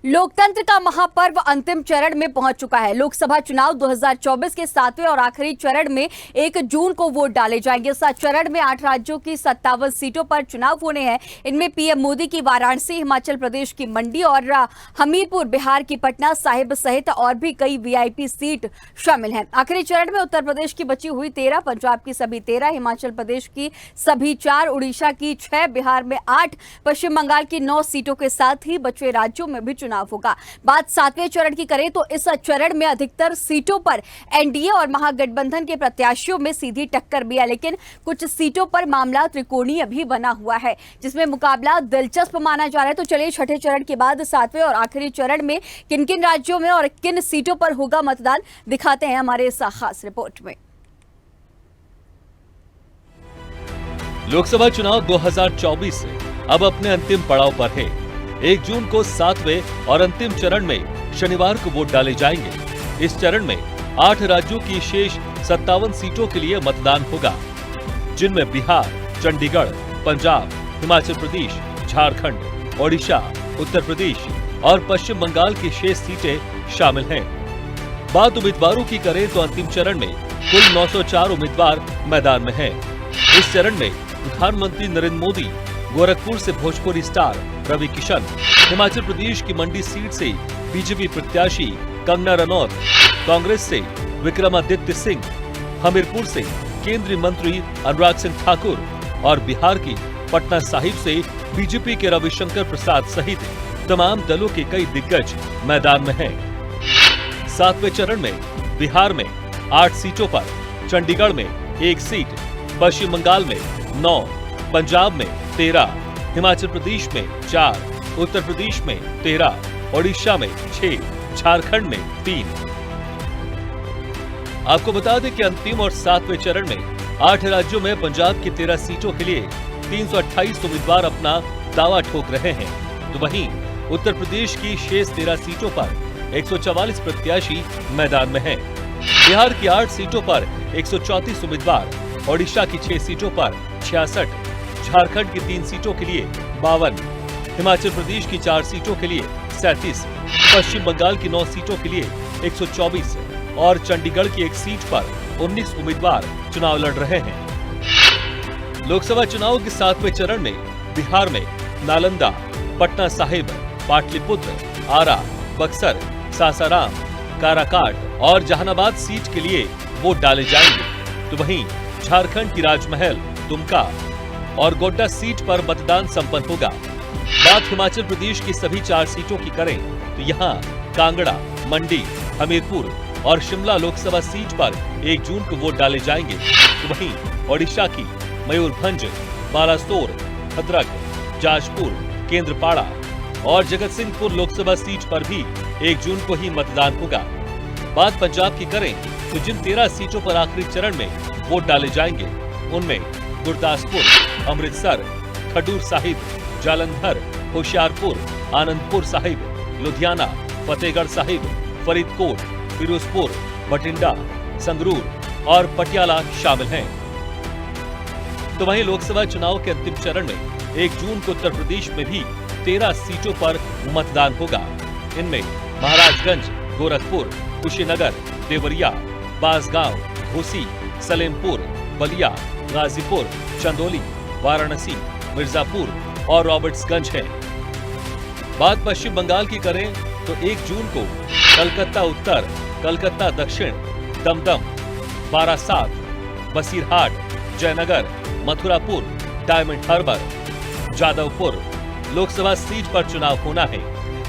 लोकतंत्र का महापर्व अंतिम चरण में पहुंच चुका है। लोकसभा चुनाव 2024 के 7वें और आखिरी चरण में 1 जून को वोट डाले जाएंगे। इस चरण में 8 राज्यों की 57 सीटों पर चुनाव होने हैं। इनमें पीएम मोदी की वाराणसी, हिमाचल प्रदेश की मंडी और हमीरपुर, बिहार की पटना साहिब सहित और भी कई वीआईपी सीट शामिल हैं। आखिरी चरण में उत्तर प्रदेश की बची हुई 13, पंजाब की सभी 13, हिमाचल प्रदेश की सभी 4, उड़ीसा की 6, बिहार में 8, पश्चिम बंगाल की 9 सीटों के साथ ही बचे राज्यों में भी चुनाव होगा। बात 7वें चरण की करें तो इस चरण में अधिकतर सीटों पर एनडीए और महागठबंधन के प्रत्याशियों में सीधी टक्कर भी है, लेकिन कुछ सीटों पर मामला त्रिकोणीय भी बना हुआ है, जिसमें मुकाबला दिलचस्प माना जा रहा है। तो चलिए छठे चरण के बाद 7वें और आखिरी चरण में किन किन राज्यों में और किन सीटों पर होगा मतदान, दिखाते हैं हमारे इस खास रिपोर्ट में। लोकसभा चुनाव 2024 अब अपने अंतिम पड़ाव पर है। 1 जून को 7वें और अंतिम चरण में शनिवार को वोट डाले जाएंगे। इस चरण में 8 राज्यों की शेष 57 सीटों के लिए मतदान होगा, जिनमें बिहार, चंडीगढ़, पंजाब, हिमाचल प्रदेश, झारखंड, ओडिशा, उत्तर प्रदेश और पश्चिम बंगाल की शेष सीटें शामिल हैं। बात उम्मीदवारों की करें तो अंतिम चरण में कुल 904 उम्मीदवार मैदान में हैं। इस चरण में प्रधानमंत्री नरेंद्र मोदी, गोरखपुर से भोजपुरी स्टार रवि किशन, हिमाचल प्रदेश की मंडी सीट से बीजेपी प्रत्याशी कंगना रनौत, कांग्रेस से विक्रमादित्य सिंह, हमीरपुर से केंद्रीय मंत्री अनुराग सिंह ठाकुर और बिहार की पटना साहिब से बीजेपी के रविशंकर प्रसाद सहित तमाम दलों के कई दिग्गज मैदान में हैं। 7वें चरण में बिहार में 8 सीटों पर, चंडीगढ़ में 1 सीट, पश्चिम बंगाल में 9, पंजाब में 13, हिमाचल प्रदेश में 4, उत्तर प्रदेश में 13, ओडिशा में 6, झारखंड में 3। आपको बता दें कि अंतिम और 7वें चरण में 8 राज्यों में पंजाब की 13 सीटों के लिए 328 उम्मीदवार अपना दावा ठोक रहे हैं, तो वहीं उत्तर प्रदेश की शेष 13 सीटों पर 144 प्रत्याशी मैदान में हैं। बिहार की 8 सीटों पर 134 उम्मीदवार, ओडिशा की 6 सीटों पर 66, झारखंड की 3 सीटों के लिए 52, हिमाचल प्रदेश की 4 सीटों के लिए 37, पश्चिम बंगाल की 9 सीटों के लिए 124 और चंडीगढ़ की 1 सीट पर 19 उम्मीदवार चुनाव लड़ रहे हैं। लोकसभा चुनाव के 7वें चरण में बिहार में नालंदा, पटना साहिब, पाटलिपुत्र, आरा, बक्सर, सासाराम, काराकाट और जहानाबाद सीट के लिए वोट डाले जाएंगे, तो वहीं झारखंड की राजमहल, दुमका और गोड्डा सीट पर मतदान संपन्न होगा। बात हिमाचल प्रदेश की सभी 4 सीटों की करें तो यहाँ कांगड़ा, मंडी, हमीरपुर और शिमला लोकसभा सीट पर 1 जून को वोट डाले जाएंगे, तो वहीं ओडिशा की मयूरभंज, बालासोर, भद्रक, जाजपुर, केंद्रपाड़ा और जगतसिंहपुर लोकसभा सीट पर भी 1 जून को ही मतदान होगा। बात पंजाब की करें तो जिन 13 सीटों पर आखिरी चरण में वोट डाले जाएंगे, उनमें गुरदासपुर, अमृतसर, खडूर साहिब, जालंधर, होशियारपुर, आनंदपुर साहिब, लुधियाना, फतेहगढ़ साहिब, फरीदकोट, फिरोजपुर, बठिंडा, संगरूर और पटियाला शामिल हैं। तो वहीं लोकसभा चुनाव के अंतिम चरण में 1 जून को उत्तर प्रदेश में भी 13 सीटों पर मतदान होगा। इनमें महाराजगंज, गोरखपुर, कुशीनगर, देवरिया, बांसगांव, घोसी, सलेमपुर, बलिया, गाजीपुर, चंदौली, वाराणसी, मिर्जापुर और रॉबर्ट्सगंज है। बात पश्चिम बंगाल की करें तो 1 जून को कलकत्ता उत्तर, कलकत्ता दक्षिण, Dumdum, Barasat, Basirhat, Jaynagar, Mathurapur, Diamond Harbour, Jadavpur Lok Sabha seat पर चुनाव होना है।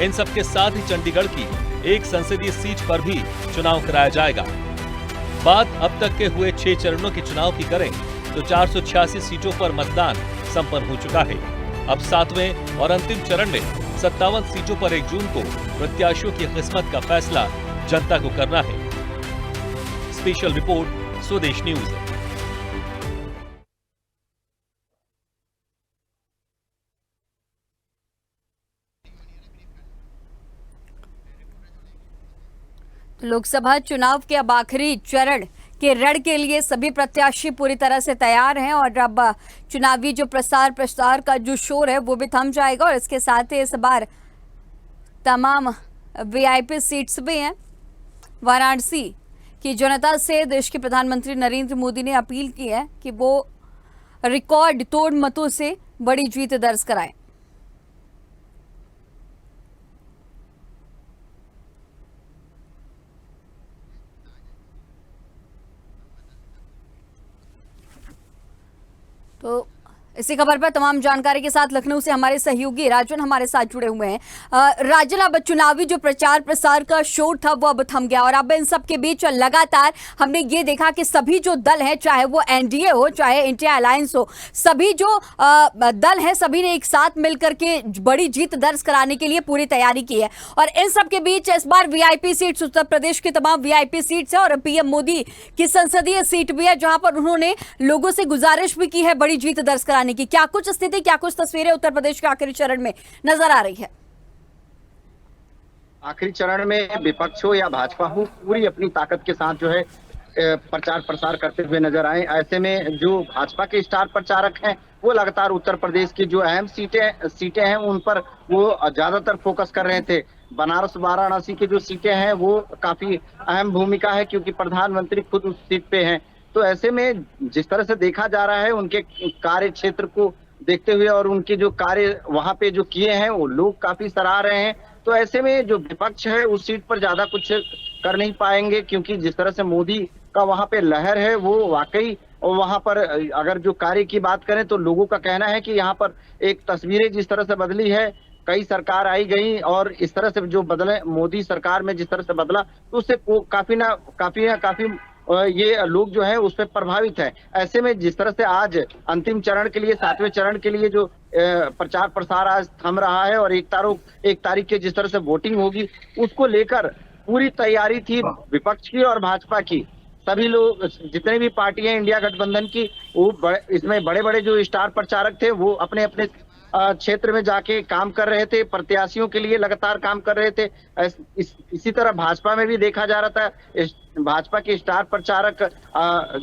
इन सबके साथ ही चंडीगढ़ की 1 संसदीय सीट पर भी चुनाव कराया जाएगा। बात अब तक के हुए 6 चरणों के चुनाव की करें तो 486 सीटों पर मतदान संपन्न हो चुका है। अब 7वें और अंतिम चरण में 57 सीटों पर 1 जून को प्रत्याशियों की किस्मत का फैसला जनता को करना है। स्पेशल रिपोर्ट, स्वदेश न्यूज। लोकसभा चुनाव के अब आखिरी चरण के रण के लिए सभी प्रत्याशी पूरी तरह से तैयार हैं और अब चुनावी जो प्रसार का जो शोर है वो भी थम जाएगा और इसके साथ ही इस बार तमाम वीआईपी सीट्स भी हैं। वाराणसी की जनता से देश के प्रधानमंत्री नरेंद्र मोदी ने अपील की है कि वो रिकॉर्ड तोड़ मतों से बड़ी जीत दर्ज कराएं। तो इसी खबर पर तमाम जानकारी के साथ लखनऊ से हमारे सहयोगी राजन हमारे साथ जुड़े हुए हैं। राजन, अब चुनावी जो प्रचार प्रसार का शोर था वो अब थम गया और अब इन सब के बीच लगातार हमने ये देखा कि सभी जो दल हैं, चाहे वो एनडीए हो चाहे इंडिया अलायंस हो, सभी जो दल हैं सभी ने एक साथ मिलकर के बड़ी जीत दर्ज कराने के लिए पूरी तैयारी की है। और इन सब के बीच इस बार वीआईपी सीट्स, उत्तर प्रदेश की तमाम वीआईपी सीट्स है और पीएम मोदी की संसदीय सीट भी है, जहां पर उन्होंने लोगों से गुजारिश भी की है बड़ी जीत दर्ज कराने की। क्या कुछ स्थिति, क्या कुछ तस्वीरें उत्तर प्रदेश के आखिरी चरण में नजर आ रही है? आखिरी चरण में विपक्ष हो या भाजपा हो, पूरी अपनी ताकत के साथ जो है प्रचार प्रसार करते हुए नजर आए। ऐसे में जो भाजपा के स्टार प्रचारक हैं वो लगातार उत्तर प्रदेश की जो अहम सीटें हैं उन पर वो ज्यादातर फोकस कर रहे थे। बनारस वाराणसी की जो सीटें हैं वो काफी अहम भूमिका है, क्योंकि प्रधानमंत्री खुद उस सीट पे हैं। तो ऐसे में जिस तरह से देखा जा रहा है, उनके कार्य क्षेत्र को देखते हुए और उनके जो कार्य वहां पे जो किए हैं वो लोग काफी सराह रहे हैं। तो ऐसे में जो विपक्ष है उस सीट पर ज्यादा कुछ कर नहीं पाएंगे, क्योंकि जिस तरह से मोदी का वहां पे लहर है वो वाकई, और वहां पर अगर जो कार्य की बात करें तो लोगों का कहना है कि यहाँ पर एक तस्वीरें जिस तरह से बदली है, कई सरकार आई गई और इस तरह से जो बदले मोदी सरकार में जिस तरह से बदला, तो उससे काफी ये लोग जो है उस पर प्रभावित है। ऐसे में जिस तरह से आज अंतिम चरण के लिए, 7वें चरण के लिए जो प्रचार प्रसार आज थम रहा है और 1 तारीख के जिस तरह से वोटिंग होगी उसको लेकर पूरी तैयारी थी विपक्ष की और भाजपा की। सभी लोग, जितने भी पार्टी हैं इंडिया गठबंधन की, वो इसमें बड़े बड़े जो स्टार प्रचारक थे वो अपने अपने क्षेत्र में जाके काम कर रहे थे, प्रत्याशियों के लिए लगातार काम कर रहे थे। इसी तरह भाजपा में भी देखा जा रहा था, भाजपा के स्टार प्रचारक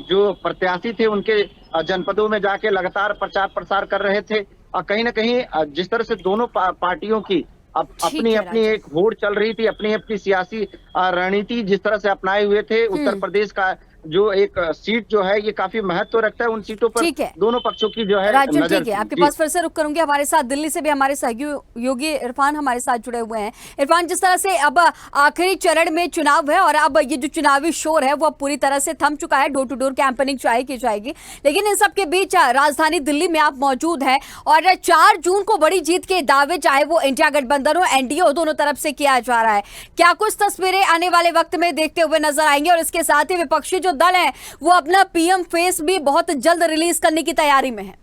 जो प्रत्याशी थे उनके जनपदों में जाके लगातार प्रचार प्रसार कर रहे थे। और कहीं ना कहीं जिस तरह से दोनों पार्टियों की अपनी अपनी एक होड़ चल रही थी, अपनी अपनी सियासी रणनीति जिस तरह से अपनाए हुए थे। उत्तर प्रदेश का जो एक सीट जो है ये काफी महत्व रखता है, उन सीटों पर दोनों पक्षों की जो है राजन, ठीक है, आपके पास फिर से रुक करूंगी। हमारे साथ दिल्ली से भी हमारे सहयोगी इरफान हमारे साथ जुड़े हुए हैं। इरफान, जिस तरह से अब आखिरी चरण में चुनाव है और अब ये जो चुनावी शोर है वो अब पूरी तरह से थम चुका है, डोर टू डोर कैंपेनिंग चाहे की जाएगी, लेकिन इन सब के बीच राजधानी दिल्ली में आप मौजूद हैं और 4 जून को बड़ी जीत के दावे, चाहे वो इंडिया गठबंधन हो एनडीए हो, दोनों तरफ से किया जा रहा है। क्या कुछ तस्वीरें आने वाले वक्त में देखते हुए नजर आएंगे? और इसके साथ ही विपक्षी जो दल है वो अपना पीएम फेस भी बहुत जल्द रिलीज करने की तैयारी में है।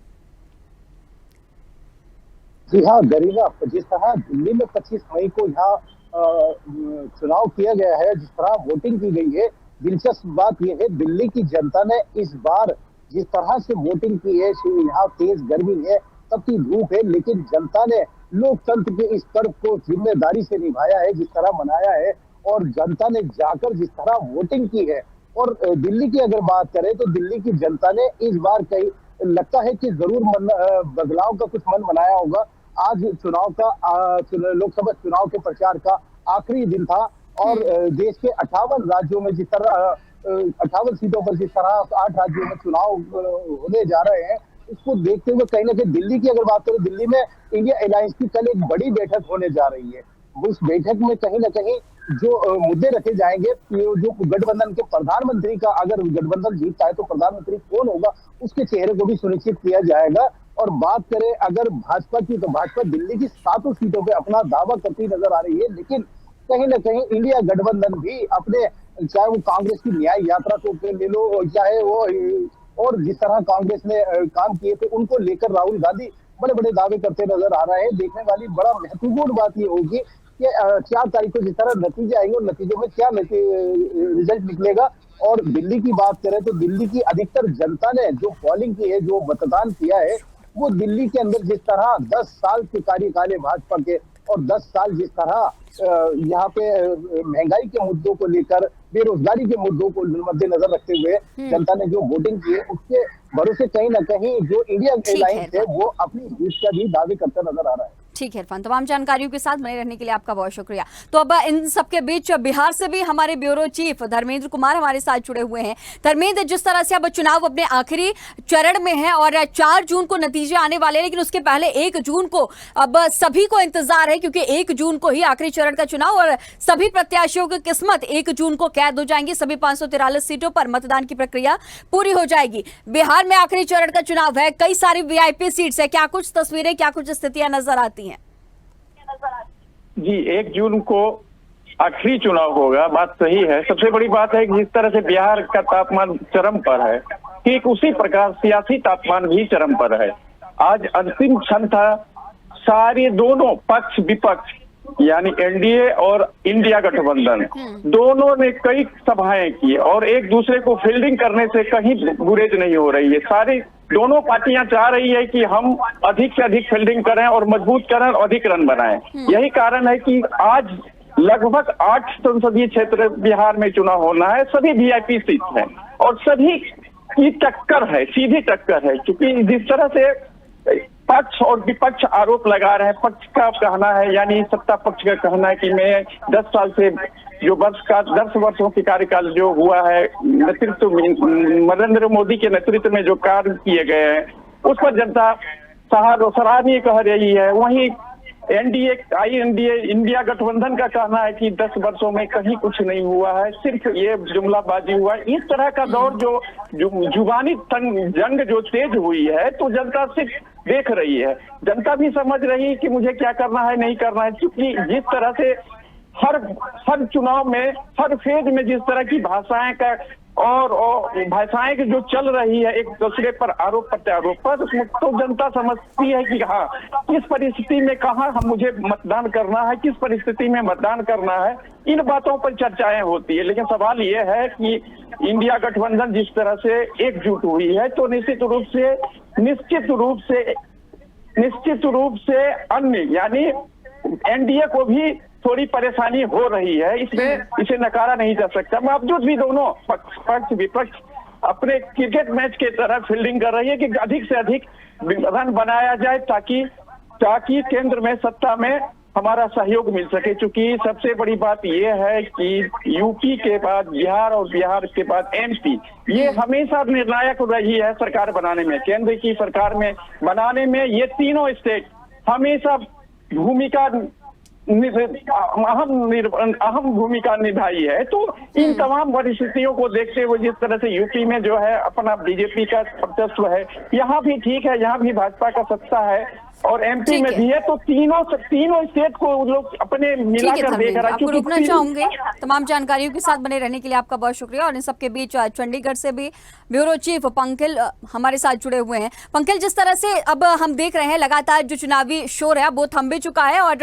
जी हाँ गरिमा, जिस तरह दिल्ली में 25 मई को यहाँ चुनाव किया गया है, जिस तरह वोटिंग की गई है, दिलचस्प बात यह है दिल्ली की जनता ने इस बार जिस तरह से वोटिंग की है, यहाँ तेज गर्मी है, तपती धूप है, लेकिन जनता ने लोकतंत्र के इस पर्व को जिम्मेदारी से निभाया है, जिस तरह मनाया है और जनता ने जाकर जिस तरह वोटिंग की है। और दिल्ली की अगर बात करें तो दिल्ली की जनता ने इस बार कई लगता है कि जरूर बदलाव का कुछ मन बनाया होगा। आज चुनाव का लोकसभा चुनाव के प्रचार का आखिरी दिन था और देश के 58 राज्यों में जिस तरह 58 सीटों पर जिस तरह 8 राज्यों में चुनाव होने जा रहे हैं, उसको देखते हुए कहीं ना कहीं दिल्ली की अगर बात करें, दिल्ली में इंडिया अलायंस की कल एक बड़ी बैठक होने जा रही है। उस बैठक में कहीं ना कहीं जो मुद्दे रखे जाएंगे, जो गठबंधन के प्रधानमंत्री का, अगर गठबंधन जीतता है तो प्रधानमंत्री कौन होगा, उसके चेहरे को भी सुनिश्चित किया जाएगा। और बात करें अगर भाजपा की, तो भाजपा दिल्ली की 7 सीटों पे अपना दावा करती नजर आ रही है, लेकिन कहीं ना कहीं इंडिया गठबंधन भी अपने, चाहे वो कांग्रेस की न्याय यात्रा को ले लो, चाहे वो और जिस तरह कांग्रेस ने काम किए थे उनको लेकर राहुल गांधी बड़े बड़े दावे करते नजर आ रहे हैं। देखने वाली बड़ा महत्वपूर्ण बात ये होगी कि 4 तारीख को जिस तरह नतीजे आएंगे और नतीजों में क्या रिजल्ट निकलेगा। और दिल्ली की बात करें तो दिल्ली की अधिकतर जनता ने जो पोलिंग की है, जो मतदान किया है, वो दिल्ली के अंदर जिस तरह 10 साल के कार्यकाल है भाजपा के और 10 साल जिस तरह यहाँ पे महंगाई के मुद्दों को लेकर, बेरोजगारी के मुद्दों को मद्देनजर रखते हुए जनता ने जो वोटिंग की है, उसके भरोसे कहीं ना कहीं जो इंडिया अलायंस है वो अपनी जीत का भी दावे करता नजर आ रहा है। ठीक है इरफान, तमाम जानकारियों के साथ बने रहने के लिए आपका बहुत शुक्रिया। तो अब इन सबके बीच बिहार से भी हमारे ब्यूरो चीफ धर्मेंद्र कुमार हमारे साथ जुड़े हुए हैं। धर्मेंद्र, जिस तरह से अब चुनाव अपने आखिरी चरण में है और 4 जून को नतीजे आने वाले हैं, लेकिन उसके पहले 1 जून को अब सभी को इंतजार है, क्योंकि 1 जून को ही आखिरी चरण का चुनाव और सभी प्रत्याशियों की किस्मत 1 जून को कैद हो जाएंगी। सभी 543 सीटों पर मतदान की प्रक्रिया पूरी हो जाएगी। बिहार में आखिरी चरण का चुनाव है, कई सारी वीआईपी सीट्स है, क्या कुछ तस्वीरें, क्या कुछ स्थितियां नजर आती हैं? जी, 1 जून को आखिरी चुनाव होगा, बात सही है। सबसे बड़ी बात है कि जिस तरह से बिहार का तापमान चरम पर है, ठीक उसी प्रकार सियासी तापमान भी चरम पर है। आज अंतिम क्षण था, सारे दोनों पक्ष विपक्ष यानी एनडीए और इंडिया गठबंधन दोनों ने कई सभाएं की और एक दूसरे को फील्डिंग करने से कहीं गुरेज नहीं हो रही है। सारी दोनों पार्टियां चाह रही है कि हम अधिक से अधिक फील्डिंग करें और मजबूत करें और अधिक रन बनाएं। यही कारण है कि आज लगभग 8 संसदीय क्षेत्र बिहार में चुनाव होना है। सभी वीआईपी सीट हैं और सभी की टक्कर है, सीधी टक्कर है, क्योंकि जिस तरह से पक्ष और विपक्ष आरोप लगा रहे हैं। पक्ष का कहना है, यानी सत्ता पक्ष का कहना है कि मैं 10 साल से जो 10 वर्षों की कार्यकाल जो हुआ है नेतृत्व नरेंद्र मोदी के नेतृत्व में जो कार्य किए गए हैं उस पर जनता सराहनीय कह रही है। वहीं एनडीए इंडिया गठबंधन का कहना है कि 10 वर्षों में कहीं कुछ नहीं हुआ है, सिर्फ ये जुमलाबाजी हुआ है। इस तरह का दौर जो जुबानी जंग जो तेज हुई है, तो जनता सिर्फ देख रही है। जनता भी समझ रही है कि मुझे क्या करना है, नहीं करना है, क्योंकि जिस तरह से हर चुनाव में, हर फेज में जिस तरह की भाषाएं का और भाषाएं जो चल रही है एक दूसरे पर आरोप प्रत्यारोप पर, तो जनता समझती है कि हाँ, किस परिस्थिति में कहाँ हम मुझे मतदान करना है, किस परिस्थिति में मतदान करना है, इन बातों पर चर्चाएं होती है। लेकिन सवाल ये है कि इंडिया गठबंधन जिस तरह से एकजुट हुई है, तो निश्चित रूप से अन्य यानी एनडीए को भी थोड़ी परेशानी हो रही है। इसमें इसे नकारा नहीं जा सकता। बावजूद भी दोनों पक्ष विपक्ष अपने क्रिकेट मैच के तरह फील्डिंग कर रही है कि अधिक से अधिक रन बनाया जाए ताकि केंद्र में सत्ता में हमारा सहयोग मिल सके। क्योंकि सबसे बड़ी बात यह है कि यूपी के बाद बिहार और बिहार के बाद एमपी, ये हमेशा निर्णायक रही है सरकार बनाने में, केंद्र की सरकार में बनाने में। ये तीनों स्टेट हमेशा अहम भूमिका निभाई है। तो इन तमाम परिस्थितियों को देखते हुए जिस तरह से यूपी में जो है अपना बीजेपी का वर्चस्व है, यहाँ भी ठीक है, यहाँ भी भाजपा का सत्ता है और एमपी में भी है। तो तीनों स्टेट को लोग अपने मिलाकर देख रहा है। आपको रुकना चाहूंगे। तमाम जानकारियों के साथ बने रहने के लिए आपका बहुत शुक्रिया। और इन सबके बीच चंडीगढ़ से भी ब्यूरो चीफ पंकज हमारे साथ जुड़े हुए हैं। पंकज, जिस तरह से अब हम देख रहे हैं लगातार जो चुनावी शोर है वो थम भी चुका है और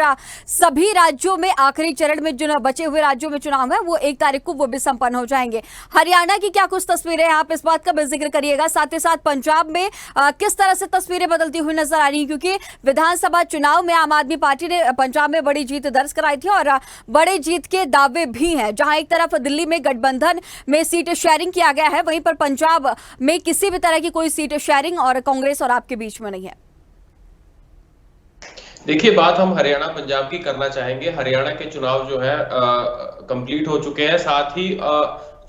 सभी राज्यों में आखिरी चरण में जो बचे हुए राज्यों में चुनाव है वो 1 तारीख को वो भी संपन्न हो जाएंगे। हरियाणा की क्या कुछ तस्वीरें हैं, आप इस बात का भी जिक्र करिएगा। साथ ही साथ पंजाब में किस तरह से तस्वीरें बदलती हुई नजर आ रही है, क्योंकि विधानसभा चुनाव में आम आदमी पार्टी ने पंजाब में बड़ी जीत दर्ज कराई थी और बड़ी जीत के दावे भी हैं। जहां एक तरफ दिल्ली में गठबंधन में सीट शेयरिंग किया गया है, वहीं पर पंजाब में किसी भी तरह की कोई सीट शेयरिंग और कांग्रेस और आपके बीच में नहीं है। देखिए, बात हम हरियाणा पंजाब की करना चाहेंगे। हरियाणा के चुनाव जो है कंप्लीट हो चुके हैं, साथ ही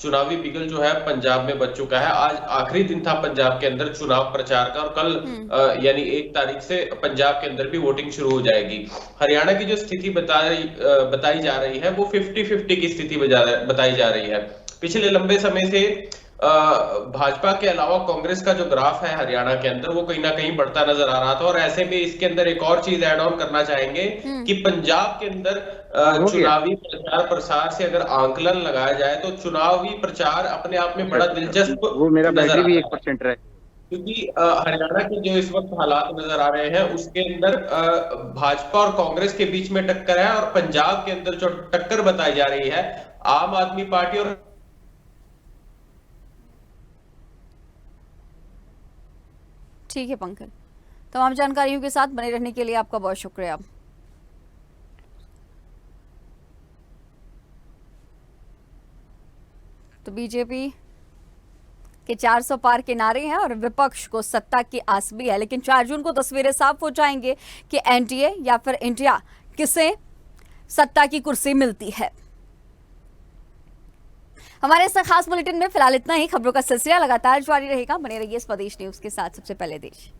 चुनावी बिगल जो है पंजाब में बच चुका है। आज आखिरी दिन था पंजाब के अंदर चुनाव प्रचार का और कल यानी 1 तारीख से पंजाब के अंदर भी वोटिंग शुरू हो जाएगी। हरियाणा की जो स्थिति बताई जा रही है वो 50-50 की स्थिति बताई जा रही है। पिछले लंबे समय से भाजपा के अलावा कांग्रेस का जो ग्राफ है हरियाणा के अंदर वो कहीं ना कहीं बढ़ता नजर आ रहा था। और ऐसे में इसके अंदर एक और चीज ऐड ऑन करना चाहेंगे कि पंजाब के अंदर चुनावी प्रचार प्रसार से अगर आंकलन लगाया जाए तो चुनावी प्रचार अपने आप में बड़ा दिलचस्प वो मेरा बैटरी भी 1% रहे, क्योंकि हरियाणा के जो इस वक्त हालात नजर आ रहे हैं उसके अंदर भाजपा और कांग्रेस के बीच में टक्कर है और पंजाब के अंदर जो टक्कर बताई जा रही है आम आदमी पार्टी और ठीक है पंकज, तमाम जानकारियों के साथ बने रहने के लिए आपका बहुत शुक्रिया। तो बीजेपी कि 400 पार के नारे हैं और विपक्ष को सत्ता की आस भी है, लेकिन 4 जून को तस्वीरें साफ हो जाएंगे कि एनडीए या फिर इंडिया किसे सत्ता की कुर्सी मिलती है। हमारे इस खास बुलेटिन में फिलहाल इतना ही। खबरों का सिलसिला लगातार जारी रहेगा। बने रहिए स्वदेश न्यूज के साथ। सबसे पहले देश।